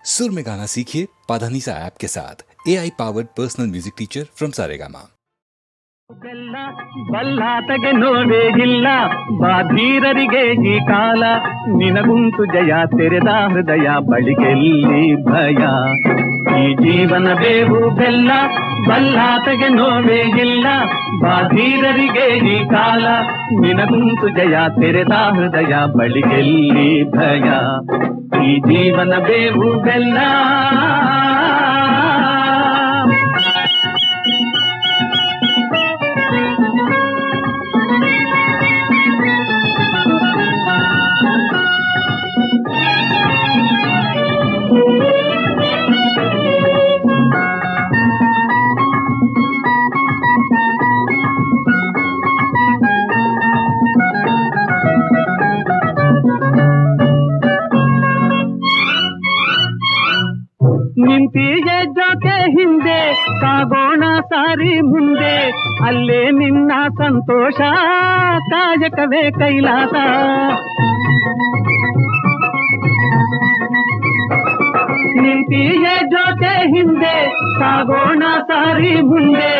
सुर में गाना सीखिए पाधानीसा ऐप के साथ AI powered personal music teacher from Saregama. ಬೆಲ್ಲ ಬಲ್ಲಾತಗೆ ನೋವೇ ಇಲ್ಲ, ಬಾಧೀರರಿಗೆ ಈ ಕಾಲ, ನಿನಗುಂಟು ಜಯ ತೆರೆದ ಹೃದಯ ಬಳಿಗೆಲ್ಲಿ ಭಯ. ಈ ಜೀವನ ಬೇವು ಬೆಲ್ಲ, ಬಲ್ಲಾತಗೆ ನೋವೇ ಇಲ್ಲ, ಬಾಧೀರರಿಗೆ ಈ ಕಾಲ, ನಿನಗುಂಟು ಜಯ ತೆರೆದ ಹೃದಯ ಬಳಿಗೆಲ್ಲಿ ಭಯ. ಈ ಜೀವನ ಬೇವು ಬೆಲ್ಲ. ನಿಂತಿಯ ಜೊತೆ ಹಿಂದೆ ಸಾಗೋಣ ಸಾರಿ ಮುಂದೆ, ಅಲ್ಲೇ ನಿನ್ನ ಸಂತೋಷ ಕಾಯಕವೇ ಕೈಲಾಸ. ನಿಂತಿಯ ಜೊತೆ ಹಿಂದೆ ಸಾಗೋಣ ಸಾರಿ ಮುಂದೆ,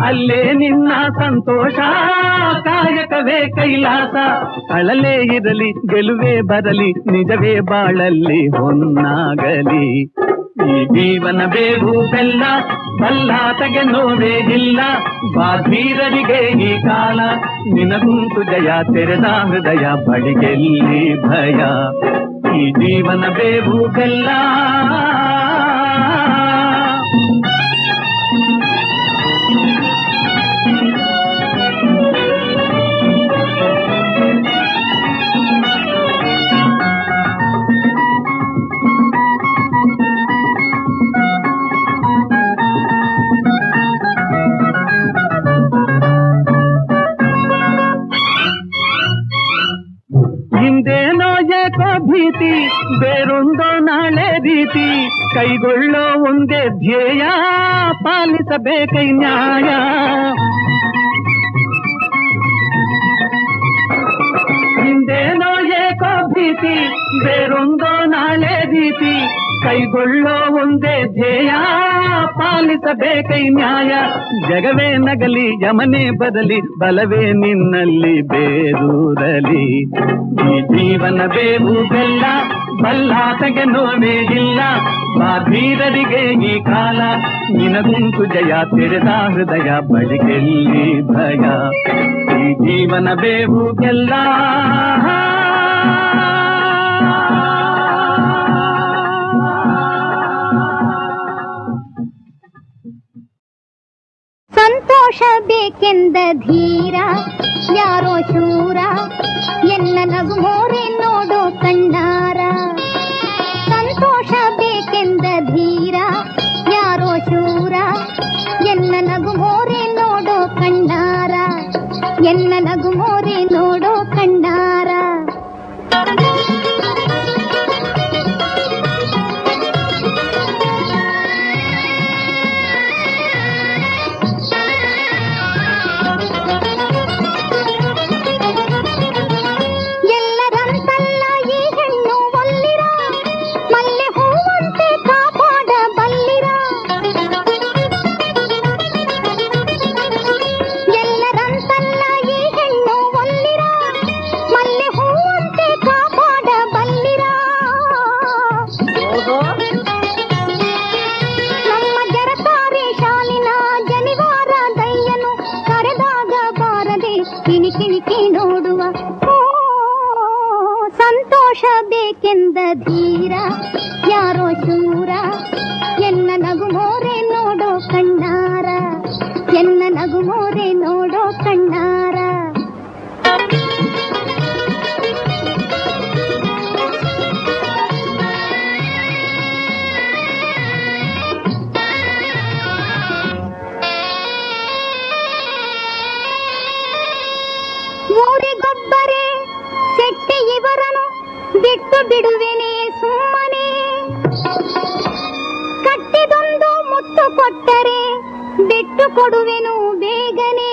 ಅಲ್ಲೇ ನಿನ್ನ ಸಂತೋಷ ಕಾಯಕವೇ ಕೈಲಾಸ. ಅಳಲೇ ಇರಲಿ ಗೆಲುವೇ ಬರಲಿ, ನಿಜವೇ ಬಾಳಲ್ಲಿ ಹೊನ್ನಾಗಲಿ. ಈ ಜೀವನ ಬೇವು ಬೆಲ್ಲ, ಬಲ್ಲಾತಗೆ ನೋವೇ ಇಲ್ಲ, ಬಾಧೀರರಿಗೆ ಈ ಕಾಲ, ನಿನಗುಂಟು ಜಯ ತೆರೆದ ಹೃದಯ ಬಳಿಗೆಲ್ಲಿ ಭಯ. ಈ ಜೀವನ ಬೇವು ಬೆಲ್ಲ. ಹಿಂದೇನೋ ಏಕೋ ಭೀತಿ, ಬೇರೊಂದೋ ನಾಳೆ ರೀತಿ, ಕೈಗೊಳ್ಳೋ ಒಂದೇ ಧ್ಯೇಯ, ಪಾಲಿಸಬೇಕೈ ನ್ಯಾಯ. ಹಿಂದೇನೋ ಏಕೋ ಭೀತಿ, ಬೇರೊಂದೋ ನಾಳೆ ರೀತಿ, ಕೈಗೊಳ್ಳೋ ಒಂದೇ ಧ್ಯೇಯ, ಪಾಲಿಸಬೇಕೈ ನ್ಯಾಯ. ಜಗವೇ ನಗಲಿ ಯಮನೇ ಬರಲಿ, ಬಲವೇ ನಿನ್ನಲ್ಲಿ ಬೇರೂರಲಿ. ಈ ಜೀವನ ಬೇವು ಬೆಲ್ಲ, ಬಲ್ಲಾತಗೆ ನೋವೇ ಇಲ್ಲ, ಬಾಧೀರರಿಗೆ ಈ ಕಾಲ, ನಿನಗುಂಟು ಜಯ ತೆರೆದ ಹೃದಯ ಬಳಿಗೆಲ್ಲಿ ಭಯ. ಈ ಜೀವನ ಬೇವು ಬೆಲ್ಲ. ಸಂತೋಷ ಬೇಕೆಂದ ಧೀರ ಯಾರೋ ಶೂರ, ಎನ್ನ ನಗು ಮೋರೆ ನೋಡೋ ಕಣ್ಣಾರ. ಸಂತೋಷ ಬೇಕೆಂದ ಧೀರ ಯಾರೋ ಶೂರ, ಎನ್ನ ನಗು ಮೋರೆ ನೋಡೋ ಕಣ್ಣಾರ, ಎನ್ನ ನಗು ಮೋರೆ ನೋಡೋ ಕಣ್ಣಾರ. ಸಂತೋಷ ಬೇಕೆಂದ ಧೀರ ಯಾರೋ ಶೂರ, ಎನ್ನ ನಗು ಮೋರೆ ನೋಡೋ ಕಣ್ಣಾರ, ಎನ್ನ ನಗು ಮೋರೆ ನೋಡೋ ಕಣ್ಣಾರ. ಊರಿಗೊಬ್ಬರೇ ಶೆಟ್ಟಿ ಇವರನು ಬಿಟ್ಟು ಬಿಡುವೆನೆ ಸುಮ್ಮನೆ, ಕಟ್ಟಿದೊಂದು ಮುತ್ತು ಕೊಟ್ಟರೆ ಬಿಟ್ಟು ಕೊಡುವೆನು ಬೇಗನೆ.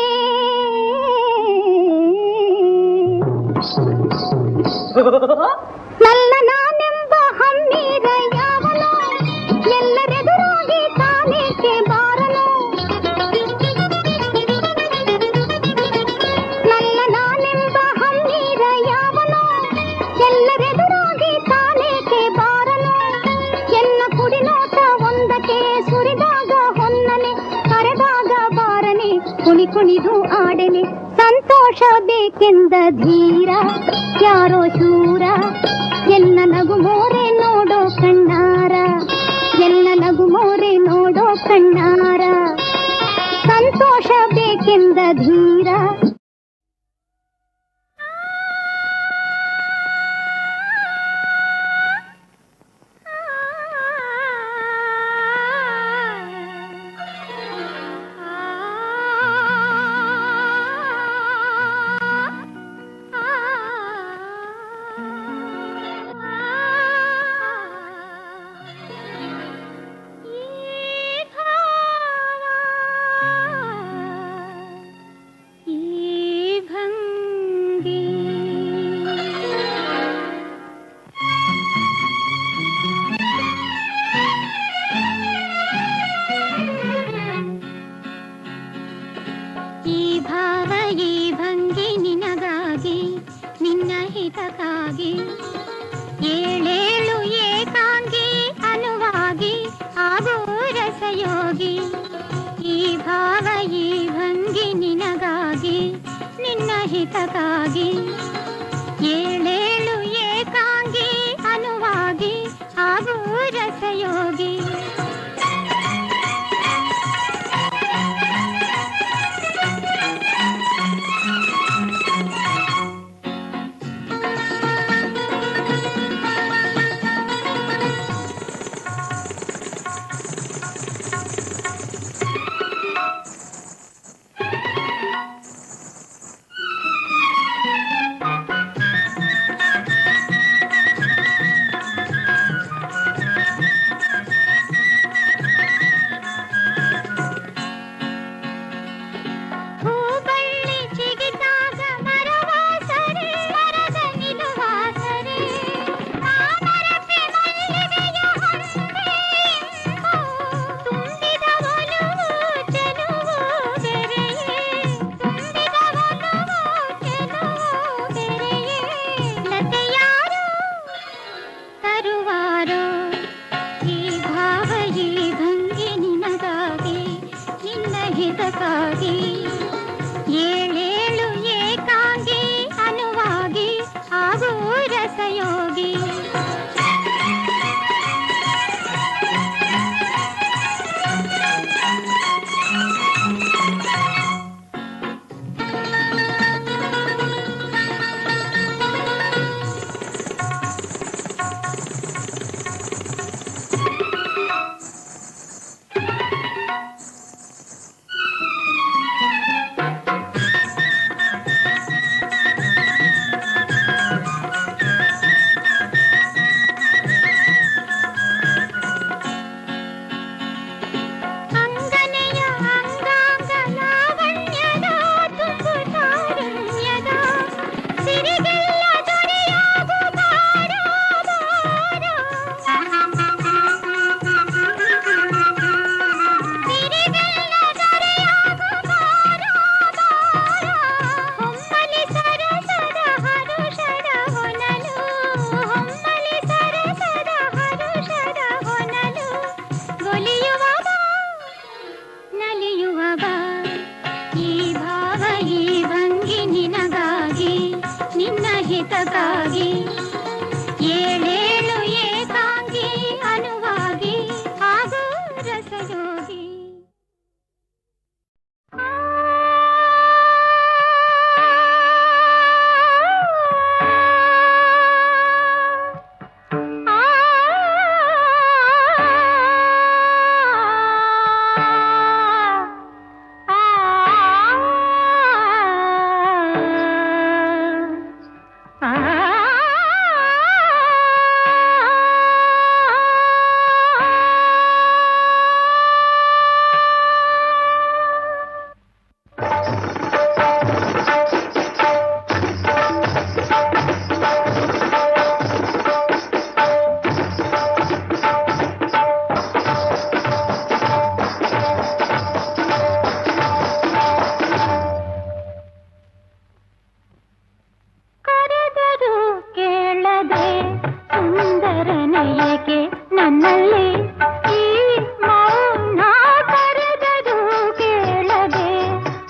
ನಲ್ಲ ನಾನೆಂಬ ಹಮ್ಮೀರ ಯಾವನೋ ಸಂತೋಷ ಬೇಕೆಂದ ಧೀರ ಯಾರೋ ಶೂರ ಎಲ್ಲ ನಗು ಮೋರೆ ನೋಡೋ ಕಣ್ಣಾರ ಎಲ್ಲ ನಗು ಮೋರೆ ನೋಡೋ ಕಣ್ಣಾರ ಸಂತೋಷ ಬೇಕೆಂದ ಧೀರ ಏಳೇಳು ಏಕಾಂಗಿ ಅನುವಾಗಿ ಆಗೋ ರಸಯೋಗಿ ಈ ಭಾವ ಈ ಭಂಗಿ ನಿನಗಾಗಿ ನಿನ್ನ ಹಿತಕ್ಕಾಗಿ ಏಳೇಳು ಏಕಾಂಗಿ ಅನುವಾಗಿ ಆಗೋ ರಸಯೋಗಿ ಏಳೇಳು ಏಕಾಂಗಿ ಅನುವಾಗಿ ಆಗೋ ರಸಯೋಗಿ ಹಿತಕ್ಕಾಗಿ ಏಳೇಳು ಏಕಾಂಗಿ ಅನುವಾಗಿ ಆಗೋ ರಸಯೋಗಿ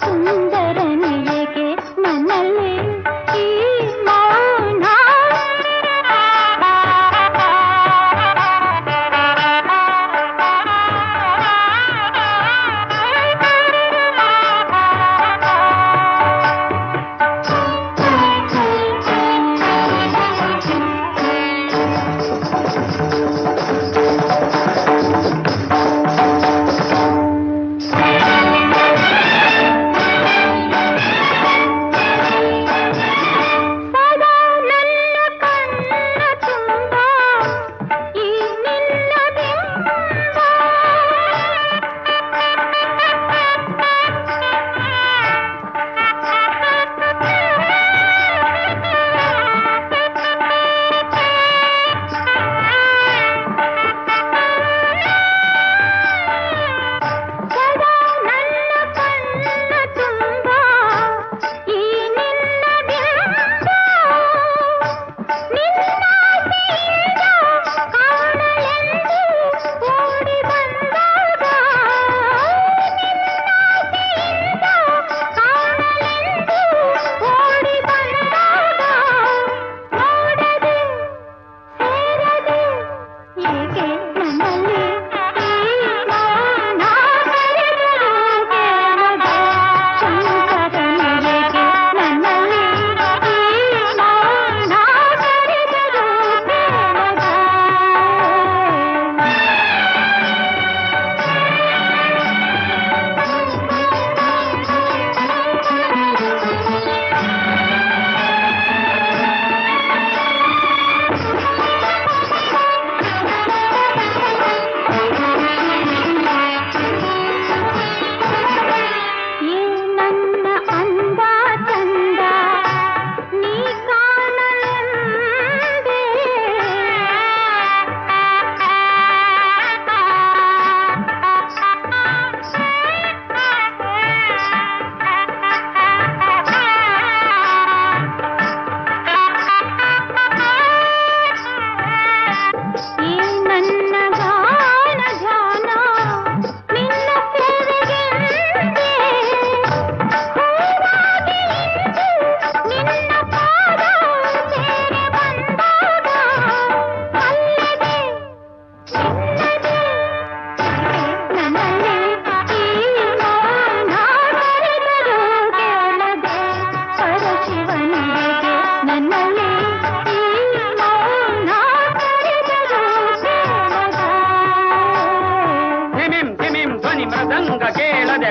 ಸುಂದರನೆಯೇಕೆ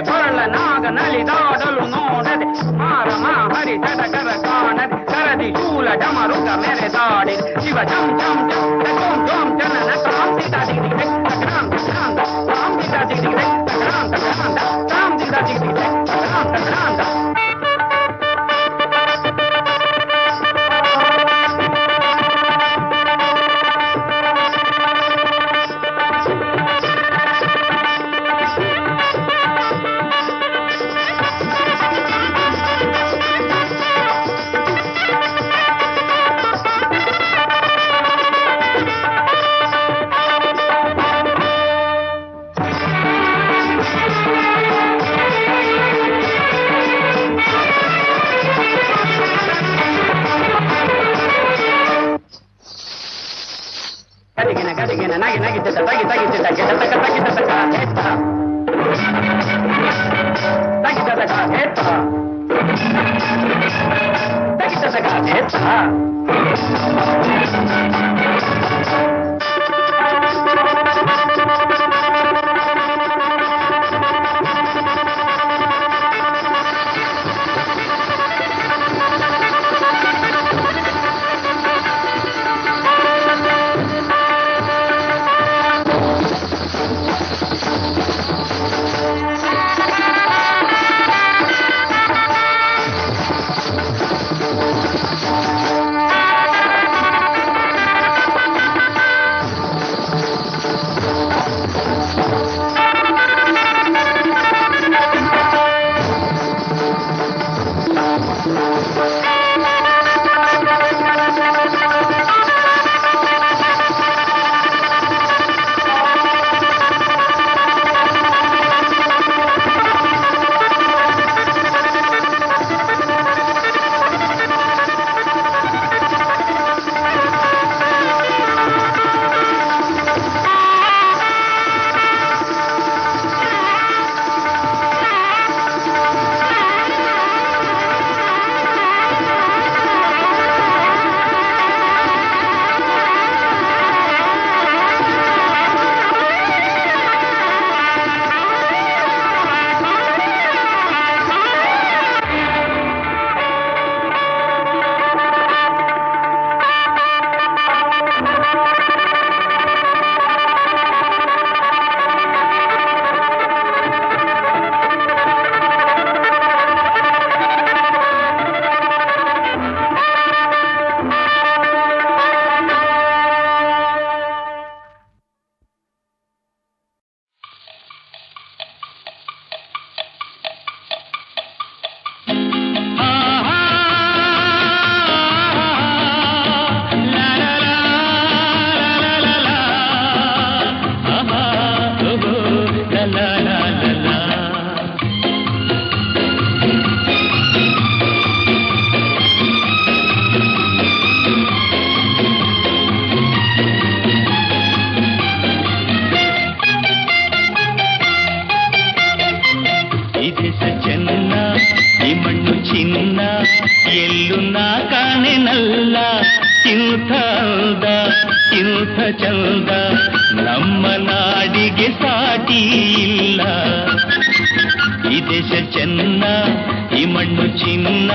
ಕೊರಳ ನಾಗ ನಲಿದಾಡಲು ನೋಡದೆ ಮಾರಮ ಹರಿತದ ಕರ ಕಾಣದೆ ಕರದಿ ಶೂಲ ಡಮರುಗ ಮೆರೆದಾಡಿ ಶಿವ ಜಂ ಜಂ ಜಂ ಜಂ ಜಂ ಜನನ ಕ್ರಾಂತಿದ ದಿಗಿದೆ ಕ್ರಾಂತ ಕ್ರಾಂತ ಕ್ರಾಂತಿದ ದಿಗಿದೆ ಕ್ರಾಂತ ಕ್ರಾಂತ ಕ್ರಾಂತಿದ ದಿಗಿದೆ ಕ್ರಾಂತ ಕ್ರಾಂತ ಗದಿಗೆನ ನಗಿ ನಗಿಸಿದ ತಗಿ ತಗಿಸಿದ ಗೆದ ತಗ ತಗಿದ ತಗ ಹೇತ ತಗಿದ ತಗ ಹೇತ ತಗಿದ ತಗ ಹೇತ ಚಂದ ನಮ್ಮ ನಾಡಿಗೆ ಸಾಟಿ ಇಲ್ಲ. ಈ ದೇಶ ಚೆನ್ನ, ಈ ಮಣ್ಣು ಚಿನ್ನ.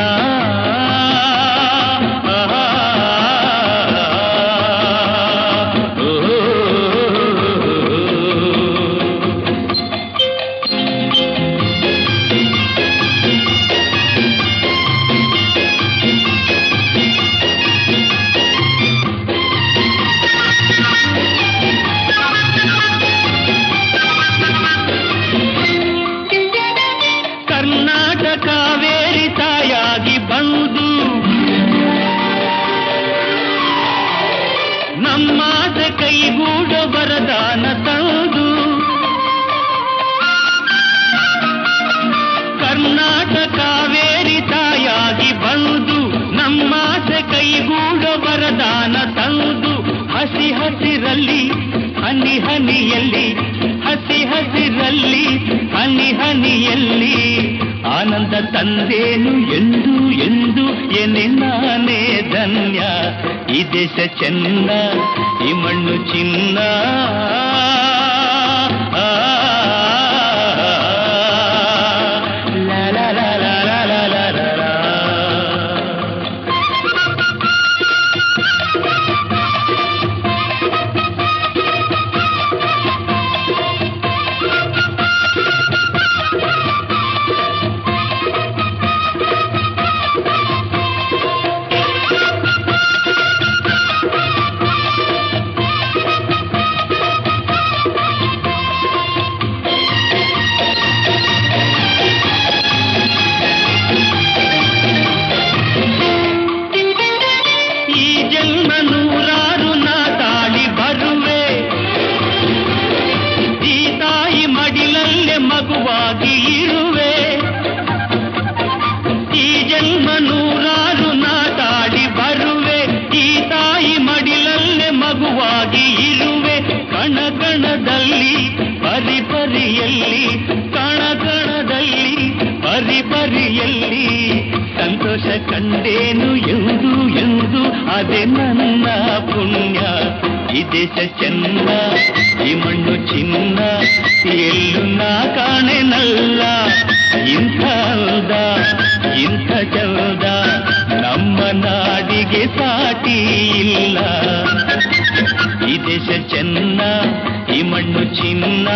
ಕೈಗೂಡ ವರದಾನ ತಂದು ಕರ್ನಾಟಕ ಕಾವೇರಿ ತಾಯಾಗಿ ಬಂದು ನಮ್ಮಾಸೆ ಕೈಗೂಡ ವರದಾನ ತಂದು ಹಸಿ ಹಸಿರಲ್ಲಿ ಹನಿ ಹನಿಯಲ್ಲಿ ಹಸಿ ಹಸಿರಲ್ಲಿ ಹನಿ ಹನಿಯಲ್ಲಿ ಆನಂದ ತಂದೇನು ಎಂದು ಎಂದು ಎನ್ನೆ ನಾನೇ ಧನ್ಯ. ಈ ದೇಶ ಚೆನ್ನ, ಈ ಮಣ್ಣು ಚಿನ್ನ. ಮಗುವಾಗಿ ಇರುವೆ. ಈ ಜನ್ಮ ನೂರಾರು ನಾಟಾಡಿ ಬರುವೆ, ಈ ತಾಯಿ ಮಡಿಲಲ್ಲೇ ಮಗುವಾಗಿ ಇರುವೆ. ಕಣಕಣದಲ್ಲಿ ಪರಿಪರಿಯಲ್ಲಿ, ಕಣಕಣದಲ್ಲಿ ಪರಿಪರಿಯಲ್ಲಿ ಸಂತೋಷ ಕಂಡೇನು ಎಂದು ಎಂದು ಅದೇ ನನ್ನ ಪುಣ್ಯ. ಈ ದೇಶ ಚೆನ್ನ, ಈ ಮಣ್ಣು ಚಿನ್ನ, ಎಲ್ಲೂ ನಾ ಕಾಣೆನಲ್ಲ. ಇಂಥ ಅಂದ, ಇಂಥ ಚಂದ ನಮ್ಮ ನಾಡಿಗೆ ಸಾಟಿ ಇಲ್ಲ. ಈ ದೇಶ ಚೆನ್ನ, ಈ ಮಣ್ಣು ಚಿನ್ನ.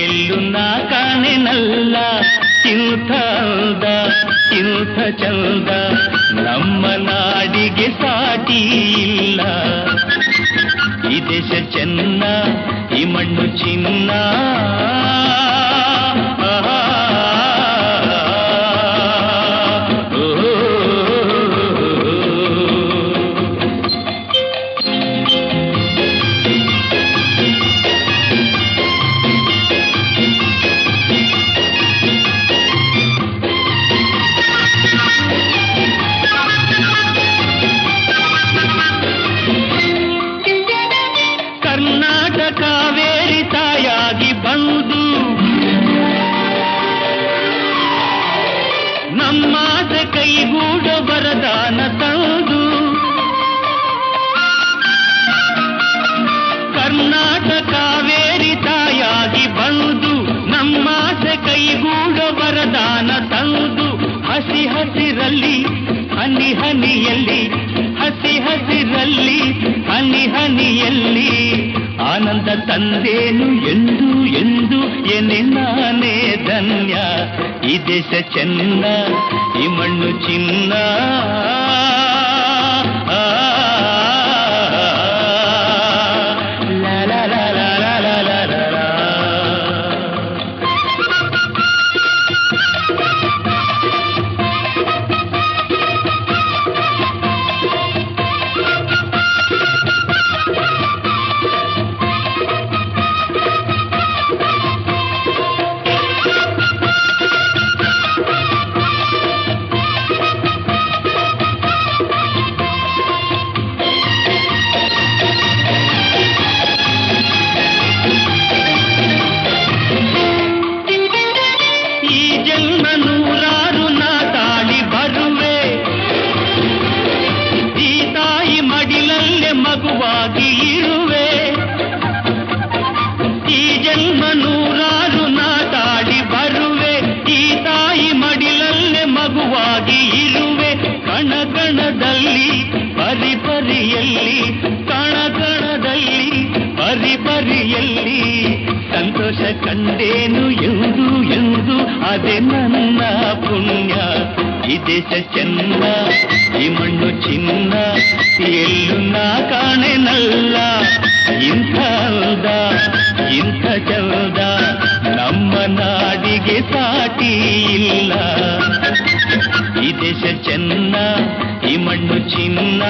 ಎಲ್ಲೂ ನಾ ಕಾಣೆನಲ್ಲ. ಇಂಥ ಅಂದ, ಇಂಥ ಚಂದ ನಮ್ಮ ನಾಡಿಗೆ ಸಾಟಿ ಇಲ್ಲ. ಈ ದೇಶ ಚೆನ್ನ, ಈ ಮಣ್ಣು ಚಿನ್ನ. ಕಾವೇರಿ ತಾಯಾಗಿ ಬಂದು ನಮ್ಮಾಸೆ ಕೈಗೂಡ ವರದಾನ ತಂದು, ಕರ್ನಾಟಕ ಕಾವೇರಿ ತಾಯಾಗಿ ಬಂದು ನಮ್ಮಾಸೆ ಕೈಗೂಡ ವರದಾನ ತಂದು, ಹಸಿ ಹಸಿರಲ್ಲಿ ಹನಿ ಹನಿಯಲ್ಲಿ, ಹಸಿ ಹಸಿರಲ್ಲಿ ಹನಿ ಹನಿಯಲ್ಲಿ ಆನಂದ ತಂದೇನು ಎಂದು ಎಂದು ಎನೆ ನಾನೇ ಧನ್ಯ. ಈ ದೇಶ ಚೆನ್ನ, ಈ ಮಣ್ಣು ಚಿನ್ನ. ಮಗುವಾಗಿ ಇರುವೆ, ಈ ಜನ್ಮ ನೂರಾರು ನಾಟಾಡಿ ಬರುವೆ. ಈ ತಾಯಿ ಮಡಿಲಲ್ಲೇ ಮಗುವಾಗಿ ಇರುವೆ. ಕಣಕಣದಲ್ಲಿ ಪರಿಪರಿಯಲ್ಲಿ, ಕಣಕಣದಲ್ಲಿ ಪರಿಪರಿಯಲ್ಲಿ ಸಂತೋಷ ಕಂಡೇನು ಎಂದು ಎಂದು ಅದೇ ನನ್ನ ಪುಣ್ಯ. ಈ ದೇಶ ಚೆನ್ನ, ಈ ಮಣ್ಣು ಚಿನ್ನ, ಎಲ್ಲೂ ನಾ ಕಾಣೆನಲ್ಲ. ಇಂಥ ಅಂದ, ಇಂಥ ಚಂದ ನಮ್ಮ ನಾಡಿಗೆ ಸಾಟಿ ಇಲ್ಲ. ಈ ದೇಶ ಚೆನ್ನ, ಈ ಮಣ್ಣು ಚಿನ್ನ.